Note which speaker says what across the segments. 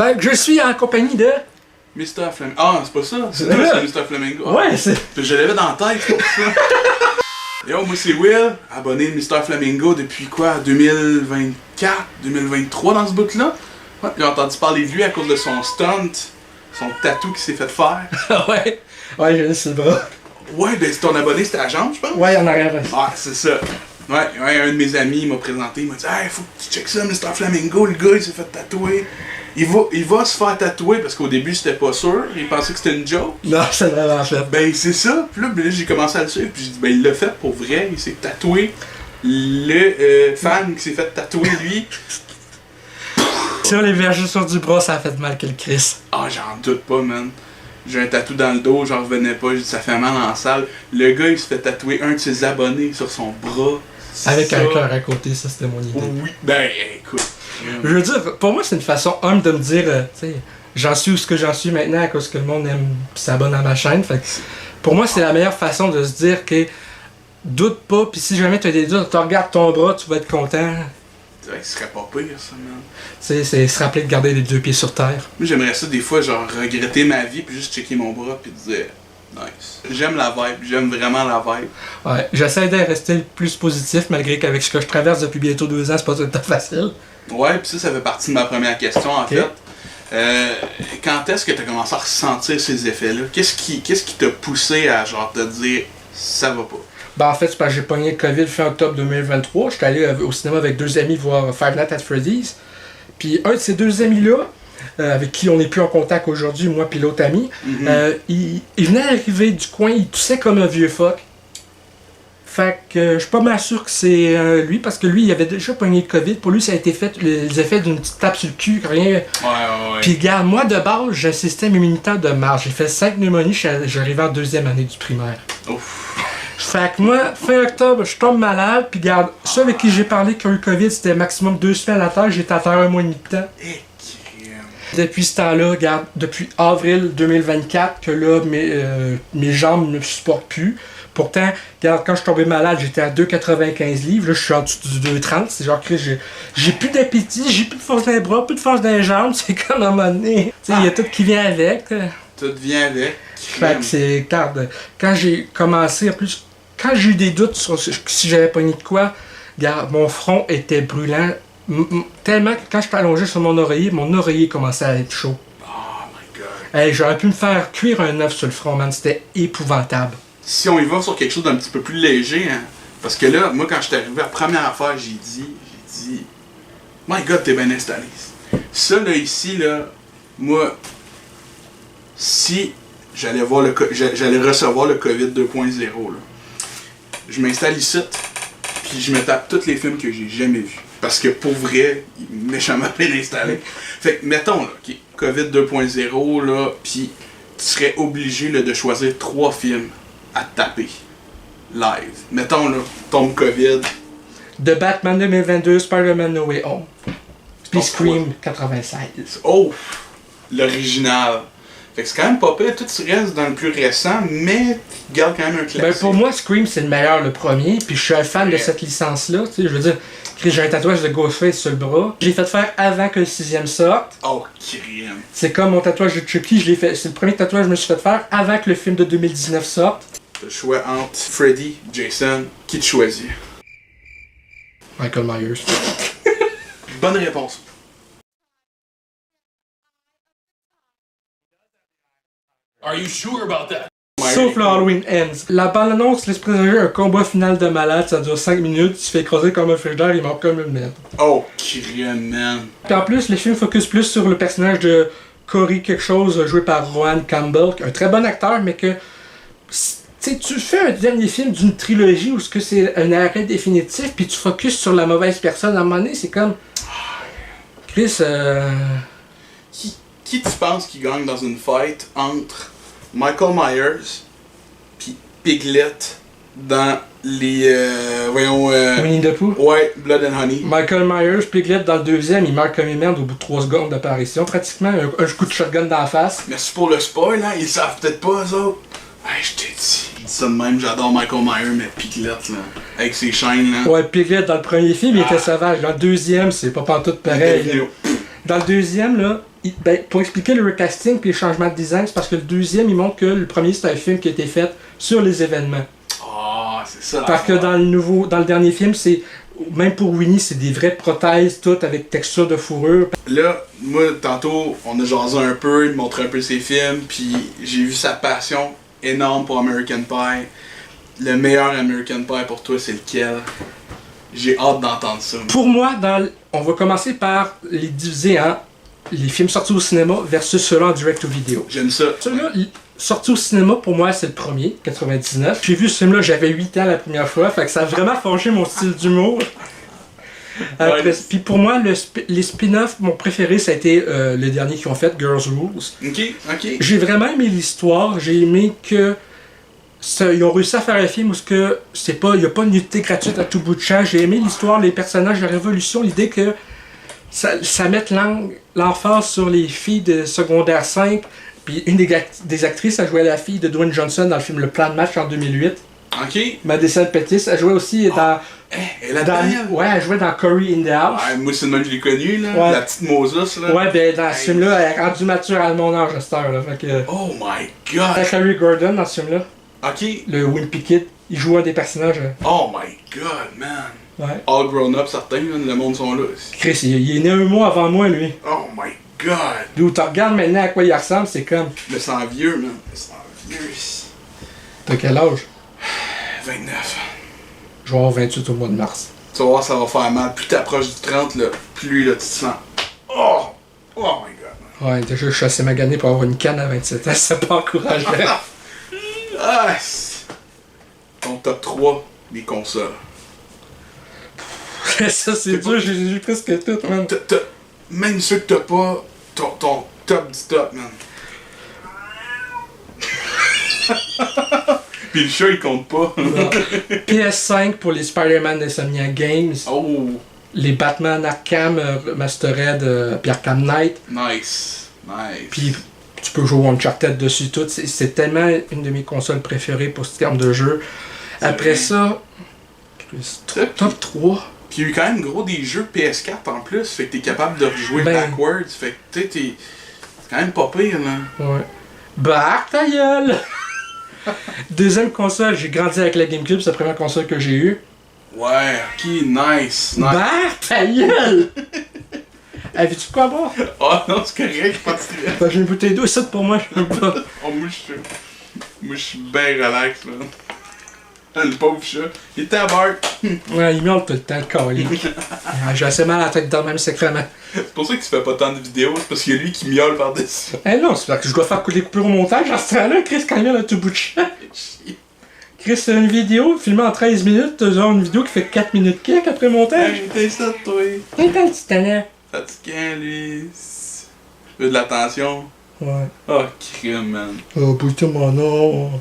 Speaker 1: Fait que je suis en compagnie de...
Speaker 2: Mr. Flamingo. Ah, c'est pas ça? C'est Mr. Flamingo.
Speaker 1: Ouais, c'est...
Speaker 2: Je l'avais dans la tête, c'est pour ça. Yo, moi c'est Will, abonné de Mr. Flamingo depuis quoi? 2024, 2023 dans ce bout-là. Ouais, j'ai entendu parler de lui à cause de son stunt, son tatou qu'il s'est fait faire.
Speaker 1: ouais, j'ai une sur le bras.
Speaker 2: Ouais, ben c'est ton abonné, c'était la jambe, je pense?
Speaker 1: Ouais, en arrière.
Speaker 2: Ah, c'est ça. Ouais, un de mes amis m'a présenté, il m'a dit hey, faut que tu checkes ça, Mr. Flamingo, le gars il s'est fait tatouer. Il va se faire tatouer parce qu'au début c'était pas sûr, il pensait que c'était une joke.
Speaker 1: Non, c'est vraiment fait.
Speaker 2: Ben c'est ça, puis là j'ai commencé à le suivre, puis j'ai dit ben il l'a fait pour vrai, il s'est tatoué. Le fan qui s'est fait tatouer lui.
Speaker 1: Sur les vergetures du bras, ça a fait mal que le Chris.
Speaker 2: Ah, j'en doute pas, man. J'ai un tatou dans le dos, j'en revenais pas, j'ai dit ça fait mal en salle. Le gars il se fait tatouer un de ses abonnés sur son bras.
Speaker 1: Avec un cœur à côté, ça c'était mon idée.
Speaker 2: Oui, ben écoute.
Speaker 1: Je veux dire, pour moi c'est une façon humble de me dire, tu sais, j'en suis où ce que j'en suis maintenant à cause que le monde aime s'abonne à ma chaîne. Fait que pour moi c'est la meilleure façon de se dire que doute pas, pis si jamais tu as des doutes, tu regardes ton bras, tu vas être content.
Speaker 2: Ouais, ce serait pas pire ça, man.
Speaker 1: Tu sais, c'est se rappeler de garder les deux pieds sur terre.
Speaker 2: Moi j'aimerais ça des fois, genre regretter ma vie, puis juste checker mon bras, puis dire nice. J'aime la vibe, j'aime vraiment la vibe.
Speaker 1: Ouais, j'essaie de rester le plus positif malgré qu'avec ce que je traverse depuis bientôt 2 ans, c'est pas tout le temps facile.
Speaker 2: Ouais, pis ça fait partie de ma première question en fait. Quand est-ce que tu as commencé à ressentir ces effets-là? Qu'est-ce qui t'a poussé à genre te dire ça va pas?
Speaker 1: Ben en fait, c'est parce que j'ai pogné le COVID fin octobre 2023. J'étais allé au cinéma avec 2 amis voir Five Nights at Freddy's. Puis un de ces 2 amis-là, avec qui on n'est plus en contact aujourd'hui, moi puis l'autre ami, il venait d'arriver du coin, il toussait comme un vieux phoque. Fait que je suis pas mal sûr que c'est lui, parce que lui, il avait déjà pogné le COVID. Pour lui, ça a été fait les effets d'une petite tape sur le cul, rien.
Speaker 2: Ouais.
Speaker 1: Puis regarde, moi de base, j'ai un système immunitaire de marge. J'ai fait 5 pneumonies, j'arrivais en 2e année du primaire.
Speaker 2: Ouf.
Speaker 1: Fait que moi, fin octobre, je tombe malade, puis regarde, ceux avec qui j'ai parlé qui ont eu le COVID, c'était maximum 2 semaines à terre, j'étais à terre 1 mois et demi de temps. Depuis ce temps-là, regarde, depuis avril 2024, que là, mes jambes ne me supportent plus. Pourtant, regarde, quand je suis tombé malade, j'étais à 2,95 livres, là je suis en dessous du 2,30, c'est genre que j'ai plus d'appétit, j'ai plus de force dans les bras, plus de force dans les jambes, c'est comme à un moment donné, tu sais, il y a tout qui vient avec.
Speaker 2: Tout vient avec.
Speaker 1: Fait que c'est, regarde, quand j'ai commencé, en plus, quand j'ai eu des doutes sur si j'avais pogné de quoi, regarde, mon front était brûlant, tellement que quand j'étais allongé sur mon oreiller commençait à être chaud.
Speaker 2: Oh my god.
Speaker 1: Hey, j'aurais pu me faire cuire un œuf sur le front, man, c'était épouvantable.
Speaker 2: Si on y va sur quelque chose d'un petit peu plus léger, hein, parce que là, moi quand je suis arrivé, la première affaire, j'ai dit, my god, t'es bien installé. Ça là, ici, là, moi, si j'allais recevoir le COVID 2.0, là, je m'installe ici, puis je me tape tous les films que j'ai jamais vus. Parce que pour vrai, il est méchamment bien installé. Fait que, mettons, là, okay, COVID 2.0, là, puis tu serais obligé là, de choisir 3 films à te taper live. Mettons, là, tombe COVID.
Speaker 1: The Batman 2022, Spider-Man No Way Home. Puis Scream 96.
Speaker 2: Oh! L'original. Fait que c'est quand même pas pire, tout reste dans le plus récent, mais tu gardes quand même un classique.
Speaker 1: Ben pour moi, Scream c'est le meilleur, le premier, puis je suis un fan de cette licence-là, tu sais, je veux dire, j'ai un tatouage de Ghostface sur le bras. Je l'ai fait faire avant que le 6e sorte.
Speaker 2: Oh, crème!
Speaker 1: C'est comme mon tatouage de Chucky, c'est le premier tatouage que je me suis fait faire avant que le film de 2019 sorte.
Speaker 2: T'as le choix entre Freddy, Jason, qui te choisit?
Speaker 1: Michael Myers.
Speaker 2: Bonne réponse.
Speaker 3: Are you sure about that?
Speaker 1: Sauf le Halloween Ends. La bande-annonce laisse présager un combat final de malade, ça dure 5 minutes, tu te fais écraser comme un frigidaire, il meurt comme une merde.
Speaker 2: Oh, crème, man.
Speaker 1: Puis en plus, le film focus plus sur le personnage de Corey quelque chose, joué par Rohan Campbell, un très bon acteur, mais que... T'sais, tu fais un dernier film d'une trilogie où c'est un arrêt définitif, puis tu focuses sur la mauvaise personne, à un moment donné, c'est comme... Chris,
Speaker 2: Qui tu penses qui gagne dans une fight entre Michael Myers puis Piglet dans les...
Speaker 1: Winnie the Pooh?
Speaker 2: Ouais, Blood and Honey.
Speaker 1: Michael Myers, Piglet dans le 2e, il meurt comme une merde au bout de 3 secondes d'apparition, pratiquement un coup de shotgun dans la face.
Speaker 2: Merci pour le spoil, hein, ils savent peut-être pas, eux autres. Hey, je t'ai dit. Je dis ça de même, j'adore Michael Myers, mais Piglet, là, avec ses chaînes, là.
Speaker 1: Ouais, Piglet dans le premier film, il était sauvage. Dans le 2e, c'est pas pantoute pareil. Dans le 2e, là, pour expliquer le recasting puis les changements de design, c'est parce que le deuxième, il montre que le premier, c'est un film qui a été fait sur les événements.
Speaker 2: Ah, c'est ça.
Speaker 1: Parce que dans le dernier film, c'est même pour Winnie, c'est des vraies prothèses, toutes avec texture de fourrure.
Speaker 2: Là, moi, tantôt, on a jasé un peu, il me montrait un peu ses films, puis j'ai vu sa passion énorme pour American Pie. Le meilleur American Pie pour toi, c'est lequel? J'ai hâte d'entendre ça.
Speaker 1: Pour moi, on va commencer par les diviser en les films sortis au cinéma versus ceux-là en direct-to-video.
Speaker 2: J'aime ça.
Speaker 1: Celui-là, sorti au cinéma, pour moi, c'est le premier, 99. J'ai vu ce film-là, j'avais 8 ans la première fois, fait que ça a vraiment forgé mon style d'humour. Puis pour moi, les spin-offs, mon préféré, ça a été le dernier qu'ils ont fait, Girls Rules.
Speaker 2: Ok.
Speaker 1: J'ai vraiment aimé l'histoire, j'ai aimé que ils ont réussi à faire un film où il n'y a pas une nudité gratuite à tout bout de champ. J'ai aimé l'histoire, les personnages, la révolution, l'idée que ça mette l'emphase sur les filles de secondaire 5. Puis une des actrices a joué la fille de Dwayne Johnson dans le film Le Plan de match en 2008.
Speaker 2: Ok.
Speaker 1: Madison Pettis, elle jouait aussi dans...
Speaker 2: Elle a dans...
Speaker 1: Ouais, elle jouait dans Cory in the House.
Speaker 2: Ouais, moi, c'est le même que je l'ai connu, là.
Speaker 1: Ouais.
Speaker 2: La petite Moses, là.
Speaker 1: Ouais, ben dans ce film-là, elle est rendue mature à mon âge à cette heure, là. Fait que...
Speaker 2: Oh my god.
Speaker 1: Harry Gordon dans ce film-là.
Speaker 2: Ok.
Speaker 1: Le Wimpy Kid. Il joue un des personnages.
Speaker 2: Oh my god, man.
Speaker 1: Ouais.
Speaker 2: All grown up, certains, là, le monde sont là.
Speaker 1: Chris, il est né un mois avant moi, lui.
Speaker 2: Oh my god.
Speaker 1: D'où tu regardes maintenant à quoi il ressemble, c'est comme...
Speaker 2: Je me sens vieux, man. Je me sens vieux ici.
Speaker 1: T'as quel âge?
Speaker 2: 29.
Speaker 1: Je vais avoir 28 au mois de mars.
Speaker 2: Tu vas voir, ça va faire mal. Plus t'approches du 30, là, plus là, tu te sens. Oh! Oh my god.
Speaker 1: Ouais, déjà, je suis assez magané pour avoir une canne à 27 ans, c'est pas encourageant.
Speaker 2: Ah! Ton top 3 des consoles.
Speaker 1: Ça, c'est dur, j'ai presque tout, man.
Speaker 2: Même ceux que t'as pas, ton top du top, man. Pis le chat, il compte pas.
Speaker 1: PS5 pour les Spider-Man d'Insomniac Games.
Speaker 2: Oh!
Speaker 1: Les Batman Arkham Remastered puis Arkham Knight.
Speaker 2: Nice.
Speaker 1: Puis tu peux jouer Uncharted dessus tout. C'est tellement une de mes consoles préférées pour ce terme de jeu. Après ça, top 3.
Speaker 2: Puis il y a eu quand même gros des jeux PS4 en plus, fait que t'es capable de rejouer backwards, fait que tu sais, c'est quand même pas pire, là.
Speaker 1: Ouais. Bah, ta gueule! Deuxième console, j'ai grandi avec la GameCube, c'est la première console que j'ai eue.
Speaker 2: Ouais, ok, nice.
Speaker 1: Bah, ta gueule! Avais-tu quoi boire?
Speaker 2: Oh non, c'est correct, pas de stress.
Speaker 1: J'ai une bouteille d'eau, ça pour moi, je peux pas.
Speaker 2: Oh, moi je suis bien relax, là. Le pauvre chat, il était à barre.
Speaker 1: Ouais, il miaule tout le temps, le calique. J'ai assez mal à la tête dans le même sacrement.
Speaker 2: C'est pour ça qu'il se fait pas tant de vidéos, c'est parce qu'il y a lui qui miaule par-dessus.
Speaker 1: Eh non, c'est parce que je dois faire des coupures au montage. En ce temps-là, Chris, quand il miaule à tout bout de champ. Chris, c'est une vidéo filmée en 13 minutes, t'as genre une vidéo qui fait 4 minutes quelques après le montage.
Speaker 2: Hey, t'es ça, toi.
Speaker 1: T'es un petit talent.
Speaker 2: Fatiguant, lui. Je veux de l'attention.
Speaker 1: Ouais.
Speaker 2: Oh, crème, man.
Speaker 1: Oh, putain, mon nom.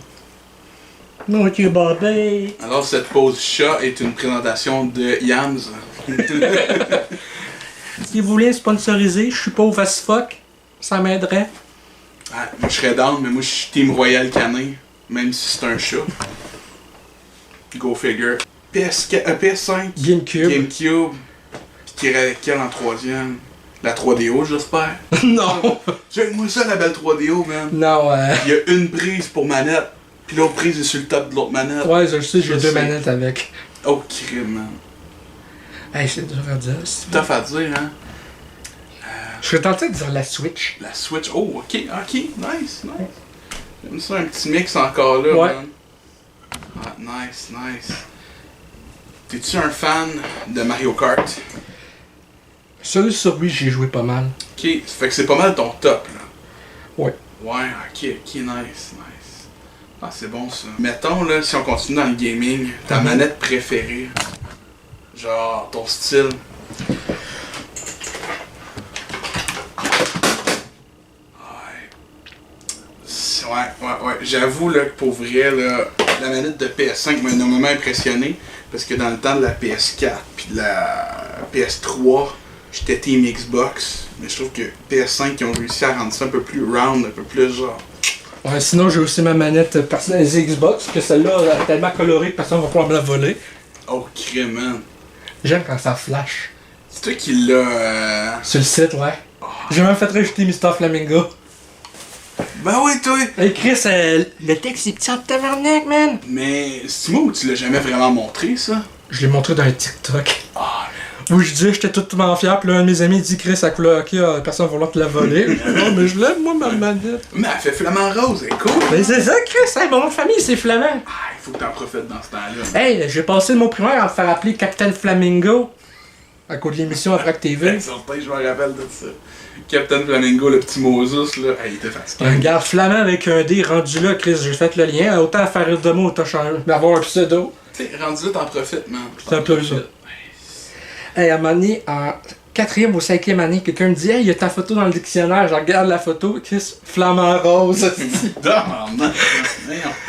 Speaker 1: Non, ok, bordé.
Speaker 2: Alors, cette pause chat est une présentation de Yams.
Speaker 1: Si vous voulez sponsoriser, je suis pauvre as fuck. Ça m'aiderait.
Speaker 2: Ah, moi, je serais down, mais moi, je suis Team Royal Canin. Même si c'est un chat. Go figure. PS5.
Speaker 1: GameCube.
Speaker 2: GameCube. Pis qui irait avec quelle en troisième? La 3DO, j'espère.
Speaker 1: Non.
Speaker 2: Check-moi ça, la belle 3DO, man.
Speaker 1: Non,
Speaker 2: Il y a une prise pour manette. Puis l'autre prise est sur le top de l'autre manette.
Speaker 1: Ouais, je le sais, j'ai
Speaker 2: Je
Speaker 1: deux
Speaker 2: sais.
Speaker 1: manettes avec.
Speaker 2: Oh, crime, man.
Speaker 1: Hey, c'est dur à dire.
Speaker 2: C'est tough à dire, hein.
Speaker 1: Je serais tenté de dire la Switch.
Speaker 2: La Switch. Oh, ok, nice. J'aime ça, un petit mix encore là,
Speaker 1: Ouais.
Speaker 2: man. Ah, nice. T'es-tu un fan de Mario Kart?
Speaker 1: Celui sur Wii, j'ai joué pas mal.
Speaker 2: Ok, ça fait que c'est pas mal ton top, là.
Speaker 1: Ouais.
Speaker 2: Ouais, ok, nice. Ah, c'est bon ça. Mettons, là, si on continue dans le gaming, ta manette préférée. Genre, ton style. Ouais. J'avoue là, que pour vrai, là, la manette de PS5 m'a énormément impressionné. Parce que dans le temps de la PS4 puis de la PS3, j'étais Team Xbox. Mais je trouve que PS5 ils ont réussi à rendre ça un peu plus round, un peu plus genre.
Speaker 1: Ouais, sinon, j'ai aussi ma manette personnalisée Xbox, que celle-là est tellement colorée que personne va pouvoir me la voler.
Speaker 2: Oh, crème, man.
Speaker 1: J'aime quand ça flash.
Speaker 2: C'est toi qui l'as.
Speaker 1: Sur le site, ouais.
Speaker 2: Oh,
Speaker 1: J'ai même fait rajouter Mr. Flamingo.
Speaker 2: Ben oui, toi!
Speaker 1: Hey Chris, le texte est petit en tabarnak, man!
Speaker 2: Mais c'est moi ou tu l'as jamais vraiment montré, ça?
Speaker 1: Je l'ai montré dans un TikTok.
Speaker 2: Ah,
Speaker 1: Où je disais, j'étais tout fier, pis là, un de mes amis dit, Chris, à couleur hockey, personne va vouloir te la voler. Non, mais je l'aime, moi, ma manette.
Speaker 2: mais elle fait flamant rose, elle est cool!
Speaker 1: Mais c'est ça, Chris, hey, mon nom de famille, c'est Flamand.
Speaker 2: Ah, il faut que t'en profites dans ce temps-là.
Speaker 1: Hey, j'ai passé mon primaire à me faire appeler Captain Flamingo. À cause de l'émission après TV.
Speaker 2: Certain, je me rappelle de ça. Captain Flamingo, le petit Moses, là, il était fatigué.
Speaker 1: Un gars flamand avec un dé rendu là, Chris, j'ai fait le lien. Autant faire rire de moi, autant avoir un pseudo.
Speaker 2: Tu sais, rendu là, t'en profites, man.
Speaker 1: C'est un peu ça. Hey, à un moment donné, en 4e ou 5e année, quelqu'un me dit, hey, il y a ta photo dans le dictionnaire. Je regarde la photo, Chris, flamant rose.
Speaker 2: Ah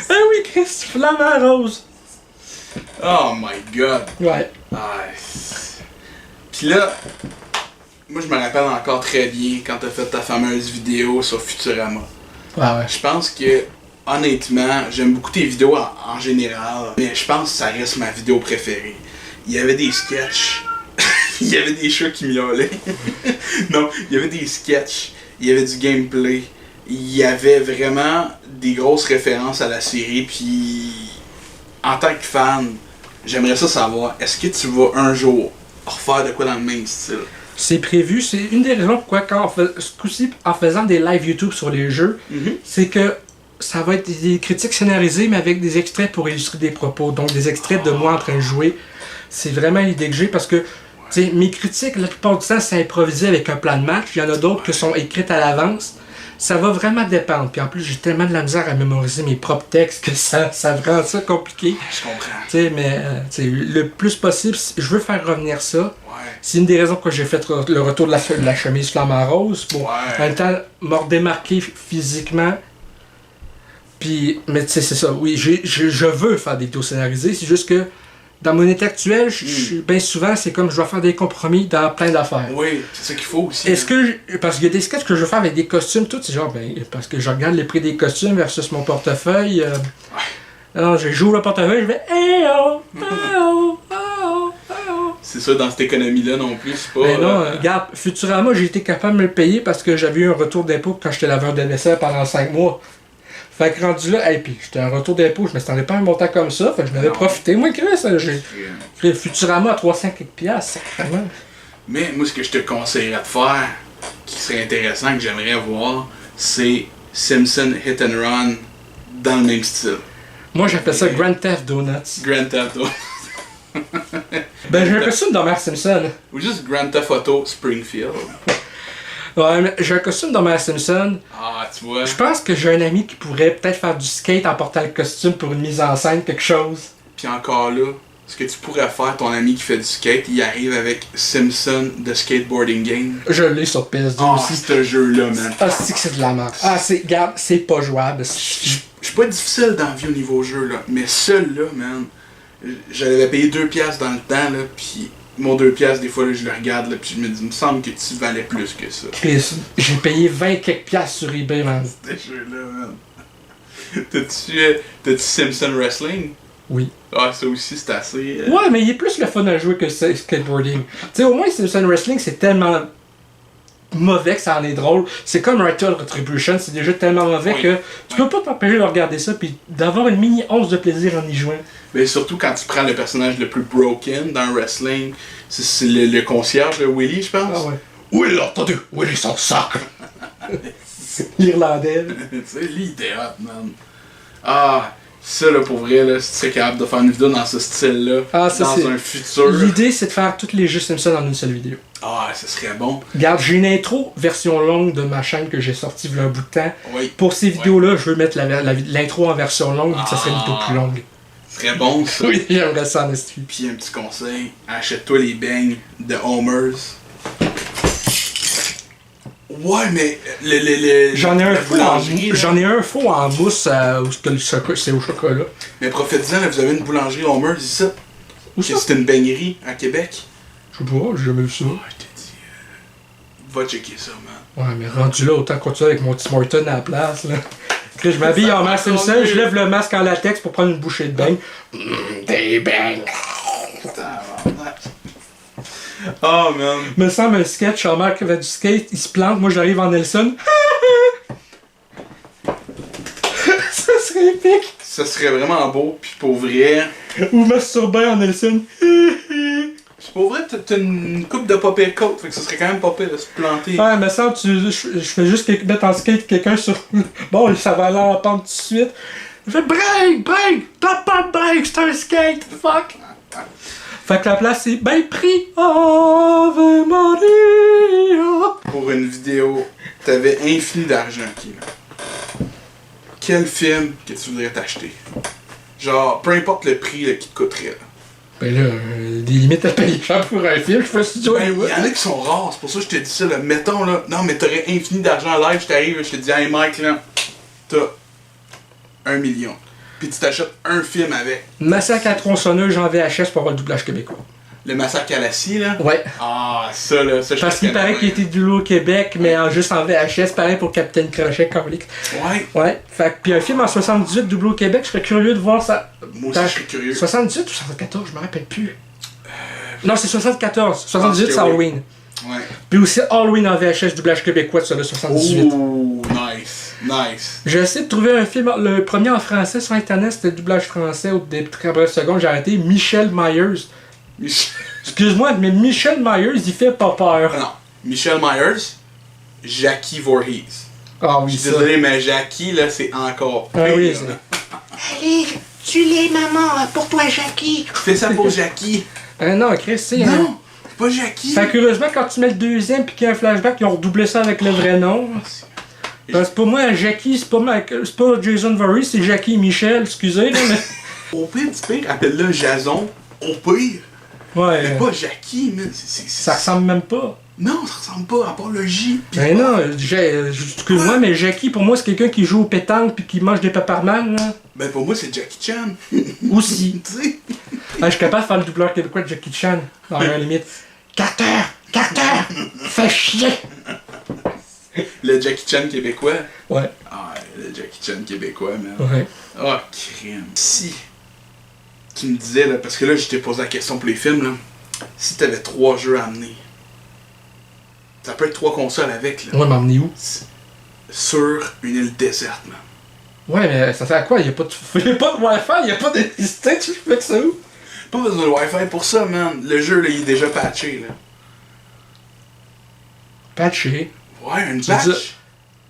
Speaker 1: oui, Chris, flamant rose.
Speaker 2: Oh my god.
Speaker 1: Ouais.
Speaker 2: Ah, pis là, moi je me rappelle encore très bien quand t'as fait ta fameuse vidéo sur Futurama.
Speaker 1: Ouais, ouais.
Speaker 2: Je pense que, honnêtement, j'aime beaucoup tes vidéos en général, mais je pense que ça reste ma vidéo préférée. Il y avait des sketchs, il y avait des chats qui miaulaient. Non, il y avait des sketchs, il y avait du gameplay, il y avait vraiment des grosses références à la série, puis en tant que fan, j'aimerais ça savoir, est-ce que tu vas un jour refaire de quoi dans le même style?
Speaker 1: C'est prévu, c'est une des raisons pourquoi quand ce coup-ci, en faisant des live YouTube sur les jeux, c'est que ça va être des critiques scénarisées mais avec des extraits pour illustrer des propos, donc des extraits de moi en train de jouer. C'est vraiment l'idée que j'ai parce que tu sais, mes critiques, la plupart du temps, c'est improvisé avec un plan de match. Il y en a d'autres qui sont écrites à l'avance. Ça va vraiment dépendre. Puis en plus, j'ai tellement de la misère à mémoriser mes propres textes que ça rend ça compliqué.
Speaker 2: Je comprends.
Speaker 1: Tu sais, mais le plus possible, je veux faire revenir ça.
Speaker 2: Ouais.
Speaker 1: C'est une des raisons pourquoi j'ai fait le retour de la chemise flamant rose. Pour en même temps me redémarquer physiquement. Puis, mais tu sais, c'est ça. Oui, je veux faire des vidéos scénarisées. C'est juste que dans mon état actuel, bien souvent, c'est comme je dois faire des compromis dans plein d'affaires.
Speaker 2: Oui, c'est ça qu'il faut aussi.
Speaker 1: Est-ce que parce qu'il y a des sketchs que je veux faire avec des costumes, tout, c'est genre, ben, parce que je regarde les prix des costumes versus mon portefeuille. Alors, j'ouvre le portefeuille, je fais hey oh, oh, oh, oh.
Speaker 2: C'est ça, dans cette économie-là non plus, c'est pas.
Speaker 1: Mais non, regarde, Futurama, j'ai été capable de me le payer parce que j'avais eu un retour d'impôt quand j'étais laveur de vaisselle pendant 5 mois. Fait que rendu là, et puis j'étais un retour d'impôt, je me m'attendais pas à un montant comme ça, fait que je m'avais profité. Moi, Chris, j'ai fait Futurama à 300 quelques piastres, sacrément.
Speaker 2: Mais moi, ce que je te conseillerais de faire, qui serait intéressant, que j'aimerais voir, c'est Simpson Hit and Run dans le même style.
Speaker 1: Moi, j'appelle ça Grand Theft Donuts.
Speaker 2: Grand Theft Auto.
Speaker 1: Ben, j'ai un costume d'Homer Simpson.
Speaker 2: Ou juste Grand Theft Auto Springfield.
Speaker 1: Ouais, mais j'ai un costume d'Homer Simpson.
Speaker 2: Ah, tu vois.
Speaker 1: Je pense que j'ai un ami qui pourrait peut-être faire du skate en portant le costume pour une mise en scène, quelque chose.
Speaker 2: Puis encore là, ce que tu pourrais faire, ton ami qui fait du skate, il arrive avec Simpson The Skateboarding Game.
Speaker 1: Je l'ai sur PS2
Speaker 2: Ah,
Speaker 1: aussi.
Speaker 2: ce jeu-là, man.
Speaker 1: Ah, c'est que c'est de la merde. Ah, regarde, c'est pas jouable.
Speaker 2: Je suis pas difficile dans la vie au niveau jeu, là. Mais celui-là, man, je l'avais payé 2$ dans le temps, là, pis mon 2$, des fois, là, je le regarde, là, pis je me dis, il me semble que tu valais plus que ça.
Speaker 1: Chris, j'ai payé 20 quelques piastres sur eBay, man.
Speaker 2: Ce jeu-là, man. T'as-tu Simpson Wrestling?
Speaker 1: Oui.
Speaker 2: Ah, ça aussi, c'est assez...
Speaker 1: Ouais, mais il est plus le fun à jouer que skateboarding. Tu sais, au moins, Simpson Wrestling, c'est tellement mauvais que ça en est drôle. C'est comme Ritual Retribution, c'est déjà tellement mauvais que tu peux pas t'empêcher de regarder ça puis d'avoir une mini once de plaisir en y jouant.
Speaker 2: Mais surtout quand tu prends le personnage le plus broken dans le wrestling, c'est le concierge de Willy, je pense.
Speaker 1: Ah ouais.
Speaker 2: Oui, là, entendu, Willy son sac!
Speaker 1: L'Irlandais.
Speaker 2: Tu sais, l'idée, man. Ah, ça, là, pour vrai, là, si tu serais capable de faire une vidéo dans ce style-là,
Speaker 1: Ah, ça,
Speaker 2: dans
Speaker 1: c'est...
Speaker 2: un futur...
Speaker 1: L'idée, c'est de faire tous les jeux Simpsons en une seule vidéo.
Speaker 2: Ah, ça serait bon.
Speaker 1: Regarde, j'ai une intro version longue de ma chaîne que j'ai sortie il y a un bout de temps.
Speaker 2: Oui.
Speaker 1: Pour ces vidéos-là, je veux mettre l'intro en version longue vu que ça serait une vidéo plus longue.
Speaker 2: Ce serait bon, ça.
Speaker 1: Oui, j'aimerais ça en esti.
Speaker 2: Puis un petit conseil, achète-toi les beignes de Homer's. Ouais, mais
Speaker 1: J'en ai un
Speaker 2: la
Speaker 1: faux
Speaker 2: boulangerie, là.
Speaker 1: j'en ai un faux en mousse où c'est au chocolat.
Speaker 2: Mais profitez-en, là, vous avez une boulangerie Homer's ici.
Speaker 1: Où ça?
Speaker 2: C'est une beignerie à Québec.
Speaker 1: Je sais pas, j'ai jamais vu ça.
Speaker 2: Ouais, je te dis, va checker ça, man.
Speaker 1: Ouais, mais rendu là, autant continuer avec mon Tim Horton à la place, là. Que je m'habille en Homer Simpson, je lève le masque en latex pour prendre une bouchée de beigne. Des beignes!
Speaker 2: Oh man.
Speaker 1: Me semble un sketch, un mec qui fait du skate, il se plante, moi j'arrive en Nelson. Ça serait épique.
Speaker 2: Ça serait vraiment beau, puis pour vrai.
Speaker 1: Ou masturber en Nelson.
Speaker 2: Pour vrai, t'as une coupe de pas pire côte, fait que ça serait quand même pas pire de se planter.
Speaker 1: Ouais, me semble, je fais juste mettre en skate quelqu'un sur. Bon, ça va aller en pente tout de suite. Je fais break, t'as pas de break, c'est un skate, fuck. Fait que la place c'est ben pris. Ave Maria.
Speaker 2: Pour une vidéo, t'avais infini d'argent, qui là. Quel film que tu voudrais t'acheter? Genre, peu importe le prix là, qui te coûterait. Là.
Speaker 1: Ben là, des limites à payer cher pour un film, je fais studio.
Speaker 2: Ben, il y en a qui sont rares, c'est pour ça que je te dis ça, là. Mettons là, non mais t'aurais infini d'argent live, je t'arrive, je te dis, hey Mike là, t'as 1 million. Puis tu t'achètes un film avec.
Speaker 1: Massacre à tronçonneuse en VHS pour avoir le doublage québécois.
Speaker 2: Le massacre à la scie là.
Speaker 1: Ouais.
Speaker 2: Ah, ça là, ça je
Speaker 1: Parce qu'il paraît qu'il était doublé au Québec, mais juste en VHS, pareil pour Capitaine Crochet, Carlick.
Speaker 2: Ouais.
Speaker 1: Ouais. Fait que, puis un film en 78 doublé au Québec, je serais curieux de voir ça.
Speaker 2: Moi aussi, je serais curieux.
Speaker 1: 78 ou 74, je me rappelle plus. Non, c'est 74. 78, c'est
Speaker 2: oui.
Speaker 1: Halloween.
Speaker 2: Ouais.
Speaker 1: Puis aussi Halloween en VHS, doublage québécois, ça, le 78.
Speaker 2: Oh, nice.
Speaker 1: J'ai essayé de trouver un film, le premier en français sur internet, c'était le doublage français, au des très brèves secondes, j'ai arrêté. Michel Myers. Excuse-moi, mais Michel Myers, il fait pas peur.
Speaker 2: Non. Michel Myers, Jackie Voorhees.
Speaker 1: Ah oui,
Speaker 2: Je suis
Speaker 1: ça.
Speaker 2: désolé, mais Jackie, là, c'est encore
Speaker 1: Ah
Speaker 2: pire,
Speaker 1: oui,
Speaker 2: là.
Speaker 1: c'est...
Speaker 4: Allez, tu l'es, maman, pour toi, Jackie.
Speaker 2: Fais ça pour Jackie.
Speaker 1: non, Chris, c'est...
Speaker 2: Non, c'est pas Jackie.
Speaker 1: Fait que curieusement, quand tu mets le deuxième puis qu'il y a un flashback, ils ont redoublé ça avec le vrai nom. Parce que pour moi, Jackie, c'est pas Jason Voorhees, c'est Jackie Michel, excusez, là, mais...
Speaker 2: Au pire, du pire, appelle-le Jason. Au pire.
Speaker 1: Ouais.
Speaker 2: Mais pas Jackie, man.
Speaker 1: Ça ressemble même pas.
Speaker 2: Non, ça ressemble pas, à part le J.
Speaker 1: Ben non, excuse-moi, mais Jackie, pour moi, c'est quelqu'un qui joue au pétanque puis qui mange des paparman, là.
Speaker 2: Ben pour moi, c'est Jackie Chan.
Speaker 1: Aussi.
Speaker 2: Tu sais.
Speaker 1: Je suis capable de faire le doubleur québécois de Jackie Chan, dans la limite. Carter! Fais chier!
Speaker 2: Le Jackie Chan québécois.
Speaker 1: Ouais.
Speaker 2: Ah, le Jackie Chan québécois, man.
Speaker 1: Ouais.
Speaker 2: Ah, crème. Si tu me disais, là, parce que là, je t'ai posé la question pour les films, là. Si t'avais 3 jeux à amener, ça peut être 3 consoles avec, là.
Speaker 1: Ouais, m'emmener où?
Speaker 2: Sur une île déserte, man.
Speaker 1: Ouais, mais ça sert à quoi? Y'a pas de Wi-Fi, y'a pas d'électricité, tu fais que ça où?
Speaker 2: Pas besoin de Wi-Fi pour ça, man. Le jeu, là, il est déjà patché, là.
Speaker 1: Patché.
Speaker 2: Ouais, une
Speaker 1: Tu veux
Speaker 2: patch.
Speaker 1: dire-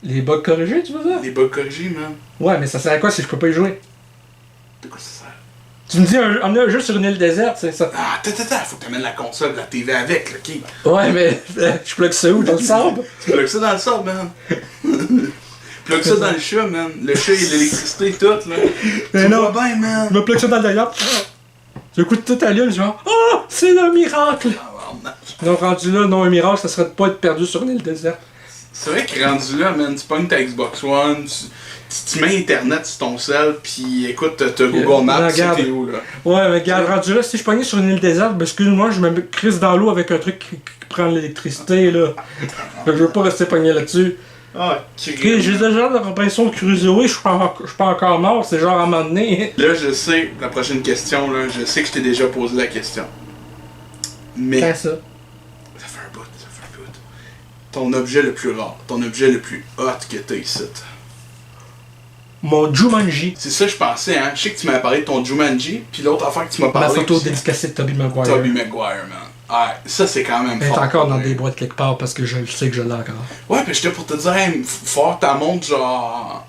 Speaker 1: Les bugs corrigés, tu veux dire?
Speaker 2: Les bugs corrigés, man.
Speaker 1: Ouais, mais ça sert à quoi si je peux pas y jouer?
Speaker 2: De quoi ça sert?
Speaker 1: Tu me dis, emmener un jeu sur une île déserte, c'est ça?
Speaker 2: Ah, faut que t'amènes la console, la TV avec, là, ok?
Speaker 1: Ouais, mais je plug ça où? Dans le sable?
Speaker 2: Tu plugues ça dans le sable, man. Plug ça dans le chat, man. Le chat, il a l'électricité, tout, là.
Speaker 1: Mais
Speaker 2: Tu
Speaker 1: non.
Speaker 2: vois bien, man.
Speaker 1: Je me plug ça dans le derrière. Du coup, tout à l'île, genre, oh, c'est le miracle!
Speaker 2: Ah, non.
Speaker 1: Donc, rendu là, non, un miracle, ça serait de pas être perdu sur une île déserte.
Speaker 2: C'est vrai que rendu là, man, tu pognes ta Xbox One, tu mets Internet sur ton cell, pis écoute, t'as Google Maps, tu sais
Speaker 1: regarde.
Speaker 2: t'es où, là.
Speaker 1: Ouais, mais regarde, rendu là, si je pognais sur une île déserte, ben excuse-moi, je me crisse dans l'eau avec un truc qui prend l'électricité, là. Je veux pas rester pogné là-dessus.
Speaker 2: Ah,
Speaker 1: Ok, j'ai déjà de Robinson Crusoe, je suis pas encore mort, c'est genre à un moment donné.
Speaker 2: Là, je sais, la prochaine question, là, je sais que je t'ai déjà posé la question. Mais,
Speaker 1: Quand ça?
Speaker 2: ça fait un bout. Ton objet le plus rare, ton objet le plus hot que t'as ici.
Speaker 1: Mon Jumanji.
Speaker 2: C'est ça que je pensais, hein. Je sais que tu m'avais parlé de ton Jumanji, puis l'autre affaire que tu m'as
Speaker 1: Ma
Speaker 2: parlé.
Speaker 1: photo
Speaker 2: aussi,
Speaker 1: dédicacée de Tobey Maguire.
Speaker 2: Tobey Maguire, man. Ouais, ça c'est quand même
Speaker 1: Elle est
Speaker 2: fort.
Speaker 1: encore dans
Speaker 2: ouais.
Speaker 1: des boîtes quelque part parce que je sais que je l'ai encore.
Speaker 2: Ouais, pis j'étais pour te dire, hey, fort ta montre, genre